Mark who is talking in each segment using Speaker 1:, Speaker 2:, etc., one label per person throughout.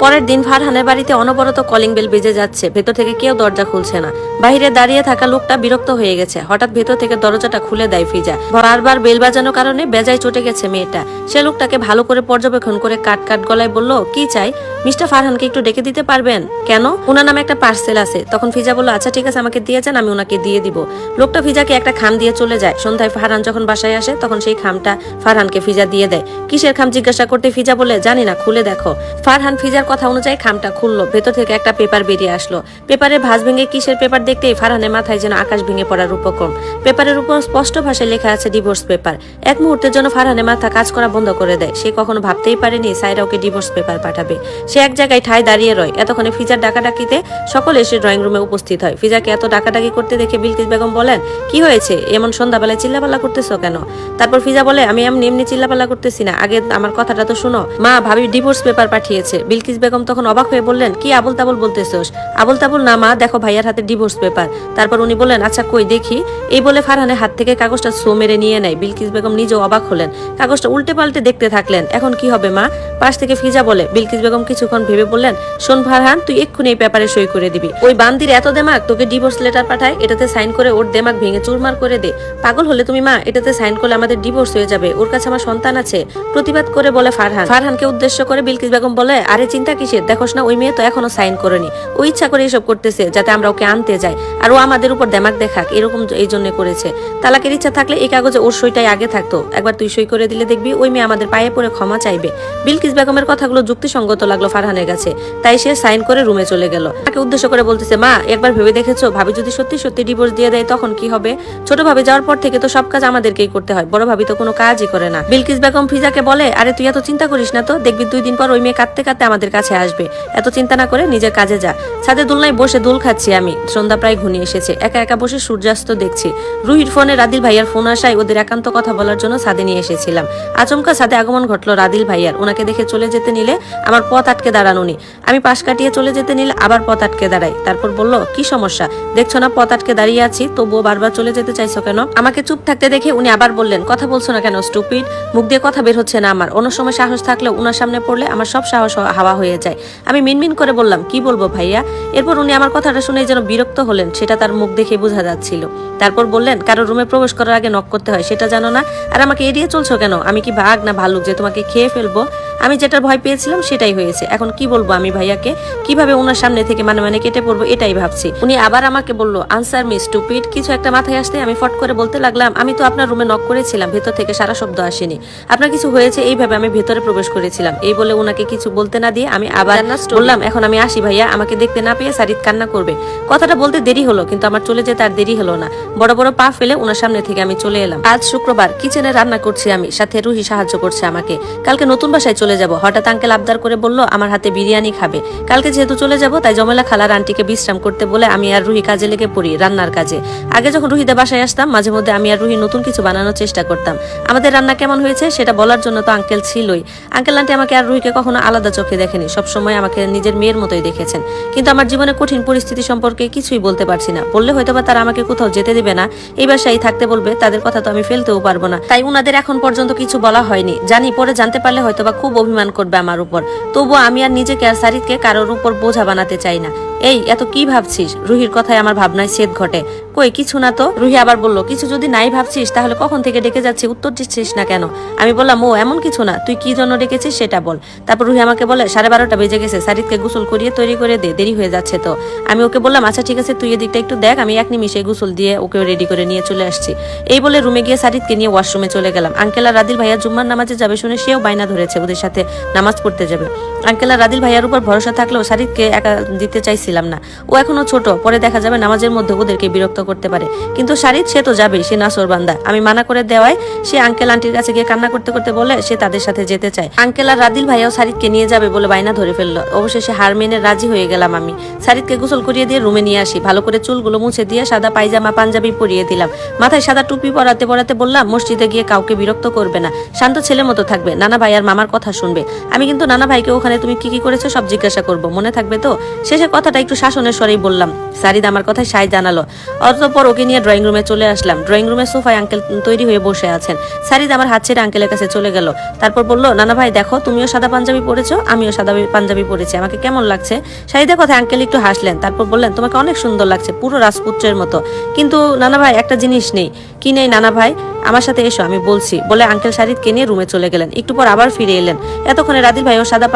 Speaker 1: পরের দিন ফারহানের বাড়িতে অনবরত কলিং বেল বেজে যাচ্ছে, ভেতর থেকে কেউ দরজা খুলছে না। বাইরে দাঁড়িয়ে থাকা লোকটা বিরক্ত হয়ে গেছে। হঠাৎ ভেতর থেকে দরজাটা খুলে দেয় ফিজা। বারবার বেল বাজানোর কারণে বেজায় চটে গেছে মেয়েটা। সে লোকটাকে ভালো করে পর্যবেক্ষণ করে কাট কাট গলায় বলল, কি চাই? মিস্টার ফারহানকে একটু ডেকে দিতে পারবেন? কেন? ওনার নামে একটা পার্সেল আছে। তখন ফিজা বলল, আচ্ছা ঠিক আছে, আমাকে দিয়ে যান, আমি ওনাকে দিয়ে দিব। লোকটা ফিজাকে একটা খাম দিয়ে চলে যায়। সন্ধ্যায় ফারহান যখন বাসায় আসে তখন সেই খামটা ফারহানকে ফিজা দিয়ে দেয়। কিসের খাম জিজ্ঞাসা করতে ফিজা বলে, জানি না, খুলে দেখো। ফারহান ফিজার কথা অনুযায়ী খামটা খুললো। ভেতর থেকে একটা পেপার বেরিয়ে আসলো। পেপারে ভাঁজ ভেঙে কিসের পেপার দেখতেই ফারহানের মাথায় যেন আকাশ ভেঙে পড়ার উপক্রম। পেপারের উপর স্পষ্ট ভাষায় লেখা আছে ডিভোর্স পেপার। এক মুহূর্তের জন্য ফারহানের মাথা কাজ করা বন্ধ করে দেয়। সে কখনো ভাবতেই পারেনি সাইরা ওকে ডিভোর্স পেপার পাঠাবে। সে এক জায়গায় ঠায় দাঁড়িয়ে রয়। এতক্ষণে ফিজার ডাকাডাকিতে সকলে এসে ড্রয়িং রুমে উপস্থিত হয়। ফিজাকে এত ডাকাডাকি করতে দেখে বিলকিস বেগম বলেন, কি হয়েছে, এমন সন্ধ্যাবেলায় চিল্লাপাল্লা করতেছো কেন? তারপর ফিজা বলে, আমি এমনি চিল্লাপাল্লা করতেছি না, আগে আমার কথাটা তো শুনো। মা, ভাবি ডিভোর্স পেপার পাঠিয়েছে। বিলকিস বেগম তখন অবাক হয়ে বললেন, কি আবল তাবল বলতেছোস? আবল তাবল না মা, দেখো ভাইয়ার হাতে ডিভোর্স পেপার। তারপর উনি বললেন, আচ্ছা কই দেখি। এই বলে ফারহানের হাত থেকে কাগজটা সো মেরে নিয়ে নেয়। বিলকিস বেগম নিজেও অবাক হলেন। কাগজটা উল্টে পাল্টে দেখতে থাকলেন। এখন কি হবে মা? পাশ থেকে ফিজা বলে। বিলকিস বেগম কিছুক্ষণ ভেবে বললেন, শোন ফারহান, তুই এক্ষুনি এই পেপারে সই করে দিবি। ওই বান্দির এত দেমাগ, তোকে ডিভোর্স লেটার পাঠায়, এটাতে সাইন করে ওর দেমাগ ভেঙে চুরমার করে দে। পাগল হলে তুমি মা? এটাতে সাইন করলে আমাদের ডিভোর্স হয়ে যাবে, ওর কাছে আমার সন্তান আছে। প্রতিবাদ করে বলে ফারহান। ফারহানকে উদ্দেশ্য করে বিলকিস বেগম বলে, আরে চিন্তা কিসের, দেখোস না ওই মেয়ে তো এখনো সাইন করেনি। ও ইচ্ছা করে এসব করতেছে যাতে আমরা ওকে আনতে যাই, আর ও আমাদের উপর দেমাগ দেখাক, এরকম এই জন্য করেছে। তালাকের ইচ্ছা থাকলে এই কাগজে ওর সইটাই আগে থাকতো। একবার তুই সই করে দিলে দেখবি ওই মেয়ে আমাদের পায়ে পড়ে ক্ষমা চাইবে। বিলকিস বেগমের কথাগুলো যুক্তিসঙ্গত লাগলো ফারহানের কাছে, তাই সে সাইন করে রুমে চলে গেল। তাকে উদ্দেশ্য করে বলতেছে, মা একবার ভেবে দেখেছো, ভাবি যদি সত্যি সত্যি ডিভোর্স দিয়ে দেয় তখন কি হবে? ছোট ভাবি যাওয়ার পর থেকে তো সব কাজ আমাদেরকেই করতে হয়, বড় ভাবি তো কোনো কাজই করে না। বিলকিস বেগম ফিজাকে বলে, আরে তুই এত চিন্তা করিস না তো, দেখবি 2 দিন পর ওই মেয়ে কাঁদতে কাঁদতে আমাদের কাছে আসবে। এত চিন্তা না করে নিজের কাজে যা। ছাদে দোলনায় বসে দোল খাচ্ছি আমি। সন্ধ্যা প্রায় ঘনিয়ে এসেছে। একা একা বসে সূর্যাস্ত দেখছি। রুহির ফোনে রাদিল ভাইয়ার ফোন আসায় ওদের একান্ত কথা বলার জন্য ছাদে নিয়ে এসেছিলাম। আচমকা ছাদে আগমন ঘটলো রাদিল ভাইয়ার। ওনাকে দেখে চলে যেতে নিলে আমার পথ আটকে দাঁড়ান উনি। আমি পাশ কাটিয়ে চলে যেতে নিলে আবার পথ আটকে দাঁড়াই। তারপর বলল, কি সমস্যা? দেখছো না পথ আটকে দাঁড়িয়ে আছি, তবুও বারবার চলে যেতে চাইছো কেন? আমাকে চুপ থাকতে দেখে উনি আবার বললেন, কথা বলছো না কেন স্টুপিড? মুখ দিয়ে কথা বের হচ্ছে না আমার। অন্য সময় সাহস থাকলেও উনার সামনে পড়লে আমার সব সাহস হাওয়া হয়ে যায়। আমি মিনমিন করে বললাম, কি বলবো ভাইয়া? এরপর উনি আমার কথাটা শুনে যেন বিরক্ত হলেন, সেটা তার মুখ দেখে বোঝা যাচ্ছিল। তারপর বললেন, কারো রুমে প্রবেশ করার আগে নক করতে হয়, সেটা জানো না? আর আমাকে এড়িয়ে চলছো কেন? আমি কি বাঘ না ভালুক যে তোমাকে খেয়ে ফেলবো? আমি যেটার ভয় পেয়েছিলাম সেটাই হয়েছে। এখন কি বলবো আমি ভাইয়াকে? কিভাবে ওনার সামনে থেকে মানে কেটে পড়বো এটাই ভাবছি। উনি আবার আমাকে বলল, আনসার মি স্টুপিড। কিছু একটা মাথায় আসতে আমি ফট করে বলতে লাগলাম, আমি তো আপনার রুমে নক করেছিলাম, ভেতর থেকে সারা শব্দ আসেনি। আপনার কিছু হয়েছে এইভাবে আমি ভেতরে প্রবেশ করেছিলাম। এই বলে ওনাকে কিছু বলতে না দিয়ে আমি আবার বললাম, এখন আমি আসি ভাইয়া, আমাকে দেখতে না পেয়ে সারিত কান্না করবে। কথাটা বলতে দেরি হলো, কিন্তু আমার চলে যেতে আর দেরি হলো না। বড় বড় পা ফেলে ওনার সামনে থেকে আমি চলে এলাম। আজ শুক্রবার, কিচেনে রান্না করছি আমি, সাথে রুহি সাহায্য করছে আমাকে। কালকে নতুন বাসায় চলে যাব। হঠাৎ আঙ্কেল আবদার করে বলল আমার হাতে বিরিয়ানি খাবে। কালকে যেহেতু চলে যাব তাই জমেলা খালার আন্টিকে বিশ্রাম করতে বলে আমি আর রুহি কাজে লেগে পড়ি, রান্নার কাজে। আগে যখন রুহিদের বাসায় আসতাম মাঝে মধ্যে আমি আর রুহি নতুন কিছু বানানোর চেষ্টা করতাম। আমাদের রান্না কেমন হয়েছে সেটা বলার জন্য তো আঙ্কেল ছিলই। আঙ্কেল আন্টি আমাকে আর রুহিকে কখনো আলাদা চোখে দেখেনি, সবসময় আমাকে নিজের মেয়ের মতোই দেখেছেন। কিন্তু আমার জীবনে কঠিন পরিস্থিতি সম্পর্কে কিছুই বলতে পারছি না। বললে হয়তোবা তারা আমাকে কোথাও যেতে দিবে না, এই বাসায় থাকতে বলবে, তাদের কথা তো আমি ফেলতেও পারবো না। তাই উনাদের এখন পর্যন্ত কিছু বলা হয়নি। জানি পরে জানতে পারলে হয়তোবা খুব অভিমান করবে আমার উপর। তবুও আমি আর নিজেকে আর সারিদকে কারোর উপর বোঝা বানাতে চাই না। এই এত কি ভাবছিস? রুহির কথায় আমার ভাবনায় ছেদ ঘটে। কই কিছু না তো। রুহি আবার বলল, কিছু যদি নাই ভাবছিস তাহলে কখন থেকে ডেকে যাচ্ছি, উত্তর দিচ্ছিস না কেন? আমি বললাম, ও এমন কিছু না, তুই কি জন্য ডেকেছিস সেটা বল। তারপর রুহি আমাকে বলে, 12:30 বেজে গেছে, সারিদকে গোসল করিয়ে তৈরি করে দে, দেরি হয়ে যাচ্ছে তো। আমি ওকে বললাম, আচ্ছা ঠিক আছে, তুই এদিকটা একটু দেখ, আমি 1 নিমিষে গোসল দিয়ে ওকে রেডি করে নিয়ে চলে আসছি। এই বলে রুমে গিয়ে সারিদকে নিয়ে ওয়াশরুমে চলে গেলাম। আঙ্কেল আর রাদিল ভাইয়া জুম্মার নামাজে যাবে শুনে সেও বাইনা ধরেছে ওদের সাথে নামাজ পড়তে যাবে। আঙ্কেল আর রাদিল ভাইয়ার উপর ভরসা থাকলেও সারিদকে একা দিতে চাইছিলাম না। ও এখনো ছোট, পরে দেখা যাবে নামাজের মধ্যে ওদেরকে বিরক্ত করতে পারে। কিন্তু সারিদ সে তো যাবেই, সে নাসর বান্দা। আমি মানা করে দেওয়ায় সে আঙ্কেল আন্টির কাছে গিয়ে কান্না করতে করতে বলে সে তাদের সাথে যেতে চায়। আঙ্কেল আর রাদিল ভাইয়াও সারিদকে নিয়ে যাবে বলে বাইনা ধরে ফেললো। অবশেষে হার মেনে রাজি হয়ে গেলাম আমি। সারিদকে গোসল করিয়ে দিয়ে রুমে নিয়ে আসি। ভালো করে চুলগুলো মুছে দিয়ে সাদা পায়জামা পাঞ্জাবি পরিয়ে দিলাম। মাথায় সাদা টুপি পরাতে পরাতে বললাম, মসজিদে গিয়ে কাউকে বিরক্ত করবে না, শান্ত ছেলের মতো থাকবে, নানা ভাই আর মামার কথা শুনবে। আমি কিন্তু নানা ভাইকে ওখানে তুমি কি কি করেছো সব জিজ্ঞাসা করবো, মনে থাকবে তো? শেষে কথাটা কথাটা একটু শাসনের স্বরেই বললাম। সারিদ আমার কথায় সায় জানালো। অতঃপর ওকে নিয়ে ড্রয়িং রুমে চলে আসলাম। ড্রয়িং রুমের সোফায় আঙ্কেল তৈরি হয়ে বসে আছেন। সারিদ আমার হাত ছেড়ে আঙ্কেলের কাছে চলে গেল। তারপর বলল, নানা ভাই দেখো, তুমিও সাদা পাঞ্জাবি পরেছো, আমিও সাদা পাঞ্জাবি পরেছি, আমাকে কেমন লাগছে? সারিদের কথায় আঙ্কেল একটু হাসলেন। তারপর বললেন, তোমাকে অনেক সুন্দর লাগছে, পুরো রাজপুত্রের মতো। কিন্তু নানা ভাই একটা জিনিস নেই। কি নেই নানা ভাই? আমার সাথে এসো, আমি বলছি, বলে আঙ্কেল সারিদকে নিয়ে রুমে চলে গেলেন। একটু পর আবার ফিরে এলেন। এতক্ষণে রাদিল ভাইও সাদা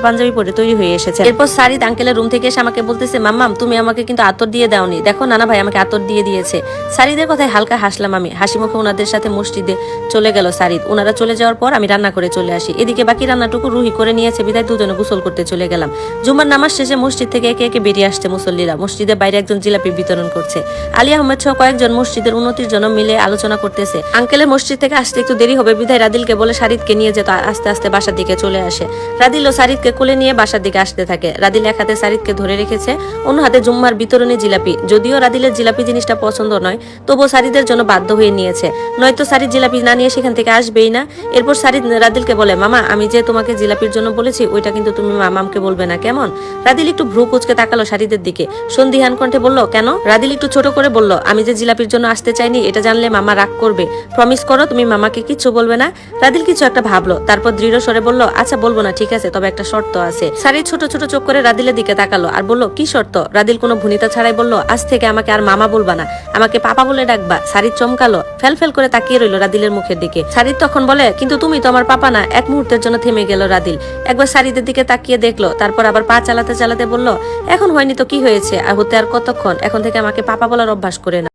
Speaker 1: পাঞ্জাবি পরে তৈরি হয়ে এসেছে। এরপর সারিদ আঙ্কেলের রুম থেকে এসে আমাকে বলতেছে, মাম্মাম তুমি আমাকে কিন্তু আতর দিয়ে দাওনি, দেখো নানা ভাই আমাকে আতর দিয়ে দিয়েছে। সারিদের কথায় হালকা হাসলাম আমি। হাসি মুখে ওনাদের সাথে মসজিদে চলে গেল সারিদ। ওনারা চলে যাওয়ার পর আমি রান্না করে চলে আসি। এদিকে বাকি রান্নাটুকু রুহি করে নিয়েছে বিদায় দুজনে গোসল করতে চলে গেলাম। জুম্মার নামাজ শেষে মসজিদ থেকে একে একে বেরিয়ে আসছে মুসল্লিরা। মসজিদের বাইরে একজন জিলাপি বিতরণ করছে। আলী আহমেদ সহ কয়েকজন মসজিদের উন্নতির জন্য মিলে আলোচনা করতেছে। আঙ্কেলের মসজিদ থেকে আসতে একটু দেরি হবে বিধায় রাদিলকে বলে সারিদকে নিয়ে যেত আস্তে আস্তে বাসার দিকে চলে আসে। রাদিল ও সারিদকে কোলে নিয়ে বাসার দিকে আসতে থাকে। রাদিল এক হাতে সারিদকে ধরে রেখেছে, অন্য হাতে জুম্মার বিতরণী জিলাপি। যদিও রাদিলের জিলাপি জিনিসটা পছন্দ নয়, তবুও সারিদের জন্য বাধ্য হয়ে নিয়েছে, নয়তো সারিদ জিলাপি না নিয়ে সেখান থেকে আসবেই না। এরপর সারিদ রাদিলকে বলে, মামা আমি যে তোমাকে জিলাপির জন্য বলেছি ওইটা কিন্তু তুমি মামামকে বলবে না, কেমন? রাদিল একটু ভ্রু কুচকে তাকালো সারিদের দিকে, সন্দিহান কণ্ঠে বলল, কেন? রাদিল একটু ছোট করে বলল, আমি যে জিলাপির জন্য আসতে চাইনি এটা জানলে মামা রাগ করবে, প্রমিস করো তুমি মামাকে কিচ্ছু বলবে না। রাদিল কিছু একটা ভাবলো, তারপর দৃঢ় স্বরে বলল, আচ্ছা বলবো না, ঠিক আছে, তবে একটা শর্ত আছে। সারিদ ছোট ছোট চোখ করে রাদিলের দিকে তাকালো আর বলল, কি শর্ত? রাদিল কোনো ভুনিতা ছাড়াই বলল, আজ থেকে আমাকে আর মামা বলবা না, আমাকে পাপা বলে ডাকবা। সারিদ চমকালো, ফেল করে তাকিয়ে রইল রাদিলের মুখের দিকে। সারিদ তখন বলে, কিন্তু তুমি তো আমার পাপা না। এক মুহূর্তের জন্য থেমে গেল রাদিল, একবার সারিদের দিকে তাকিয়ে দেখলো, তারপর আবার পা চালাতে চালাতে বলল, এখন হয়নি তো কি হয়েছে, আর হতে আর কতক্ষণ, এখন থেকে আমাকে পাপা বলার অভ্যাস করে নাও।